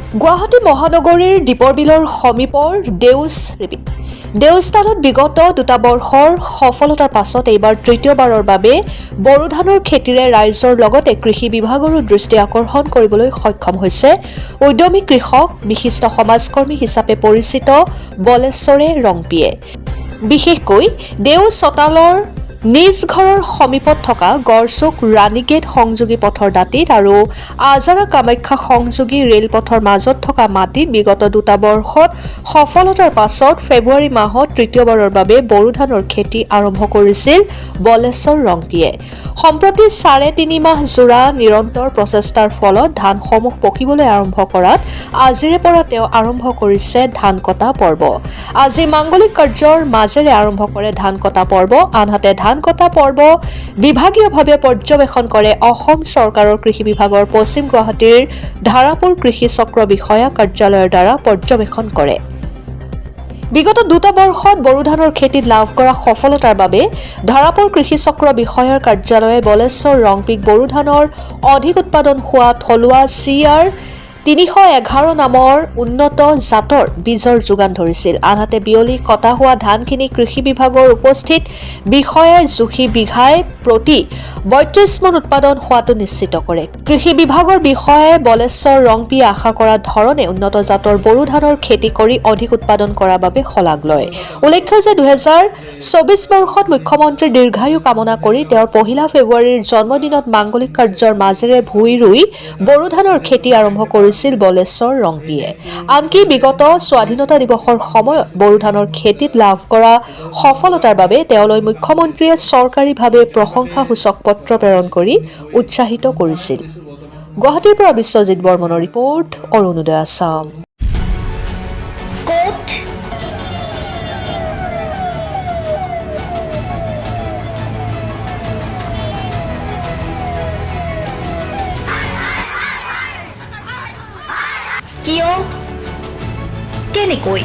গুৱাহাটী মহানগৰীৰ দীপৰ বিলৰ সমীপৰ দেউস্থানত বিগত 2 বৰ্ষৰ সফলতাৰ পাছত এইবাৰ তৃতীয়বাৰৰ বাবে বড়ো ধানৰ খেতিৰে ৰাইজৰ লগতে কৃষি বিভাগৰো দৃষ্টি আকৰ্ষণ কৰিবলৈ সক্ষম হৈছে উদ্যমী কৃষক বিশিষ্ট সমাজকৰ্মী হিচাপে পৰিচিত বলেশ্বৰে ৰংপিয়ে। বিশেষকৈ দেও চতালৰ নিজ ঘৰৰ সমীপত থকা গড়চুক ৰাণীগেট সংযোগী পথৰ দাঁতিত আৰু আজাৰা কামাখ্যা সংযোগী ৰেলপথৰ মাজত থকা মাটিত বিগত 2 বৰ্ষত সফলতাৰ পাছত ফেব্ৰুৱাৰী মাহত তৃতীয়বাৰৰ বাবে বড়ো ধানৰ খেতি আৰম্ভ কৰিছিল বলেশ্বৰ ৰংপিয়ে। সম্প্ৰতি 3.5 মাহ জোৰা নিৰন্তৰ প্ৰচেষ্টাৰ ফলত ধানসমূহ পকিবলৈ আৰম্ভ কৰাত আজিৰে পৰা তেওঁ আৰম্ভ কৰিছে ধান কটা পৰ্ব। আজি মাংগলিক কাৰ্যৰ মাজেৰে আৰম্ভ কৰে ধান কটা পৰ্ব। আনহাতে ধান কটা পৰ্ব বিভাগীয়ভাৱে পৰ্যবেক্ষণ কৰে অসম চৰকাৰৰ কৃষি বিভাগৰ পশ্চিম গুৱাহাটীৰ ধাৰাপুৰ কৃষি চক্ৰ বিষয়া কাৰ্যালয়ৰ দ্বাৰা পৰ্যবেক্ষণ কৰে। বিগত 2 বৰ্ষত বড়ো ধানৰ খেতিত লাভ কৰা সফলতাৰ বাবে ধাৰাপুৰ কৃষি চক্ৰ বিষয়াৰ কাৰ্যালয়ে বলেশ্বৰ ৰংপিক বড়ো ধানৰ অধিক উৎপাদন হোৱা থলুৱা CR 311 নামৰ উন্নত জাতৰ বীজৰ যোগান ধৰিছিল। আনহাতে বিয়লি কটা হোৱা ধানখিনি কৃষি বিভাগৰ উপস্থিত বিষয়াই জুখি বিঘাই প্ৰতি 32 মন উৎপাদন হোৱাটো নিশ্চিত কৰে। কৃষি বিভাগৰ বিষয়াই বলেশ্বৰ ৰংপিয়ে আশা কৰা ধৰণে উন্নত জাতৰ বড়ো ধানৰ খেতি কৰি অধিক উৎপাদন কৰাৰ বাবে শলাগ লয়। উল্লেখ্য যে 2024 বৰ্ষত মুখ্যমন্ত্ৰীৰ দীৰ্ঘায়ু কামনা কৰি তেওঁৰ 1 ফেব্ৰুৱাৰীৰ জন্মদিনত মাংগলিক কাৰ্যৰ মাজেৰে ভূঁই ৰুই বড়ো ধানৰ খেতি আৰম্ভ কৰিছিল বলেশ্বৰ ৰংপিয়ে। আনকি বিগত স্বাধীনতা দিৱসৰ সময়ত বড়ো ধানৰ খেতিত লাভ কৰা সফলতাৰ বাবে তেওঁলৈ মুখ্যমন্ত্ৰীয়ে চৰকাৰীভাৱে প্ৰশংসাসূচক পত্ৰ প্ৰেৰণ কৰি উৎসাহিত কৰিছিল। গুৱাহাটীৰ পৰা বিশ্বজিৎ বৰ্মনৰ ৰিপৰ্ট, অৰুণোদয় আছাম। কিয় কেনেকৈ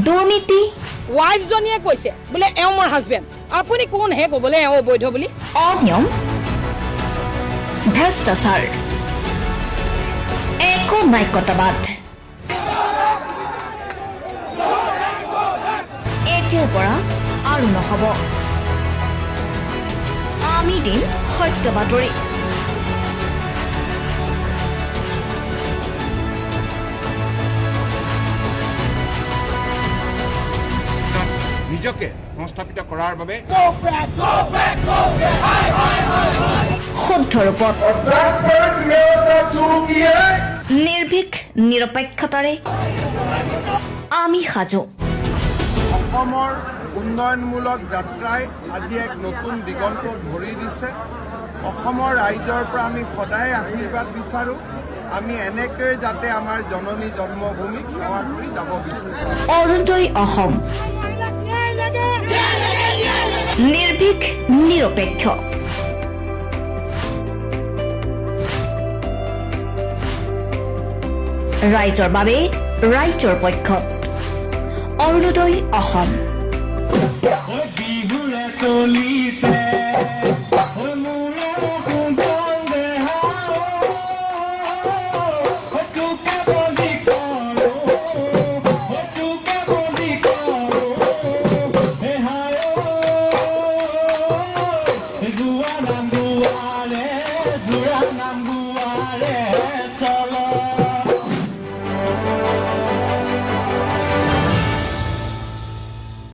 দুৰ্নীতি ৱাইফজনীয়ে কৈছে বোলে এওঁ মোৰ হাজবেণ্ড, আপুনি কোন হে ক'বলে এওঁ অবৈধ বুলি? অনিয়ম ভ্ৰষ্টাচাৰ একো নাইকতাবাদ এতিয়াৰ পৰা আৰু নহ'ব। আমি দিম সত্য বাতৰি। নিজকে সংস্থাপিত কৰাৰ বাবে শুদ্ধ ৰূপত নিৰ্ভীক নিৰপেক্ষতাৰে আমি সাজু। অসমৰ উন্নয়নমূলক যাত্ৰাই আজি এক নতুন দিগন্ত ভৰি দিছে। অসমৰ ৰাইজৰ পৰা আমি সদায় আশীৰ্বাদ বিচাৰোঁ। আমি এনেকৈ যাতে আমাৰ জননী জন্মভূমিক সেৱা কৰি যাব বিচাৰোঁ। অৰুণোদয় অসম নিৰ্ভীক নিৰপেক্ষ। ৰাইজৰ বাবে ৰাইজৰ পক্ষত অৰুণোদয় অসম। Solo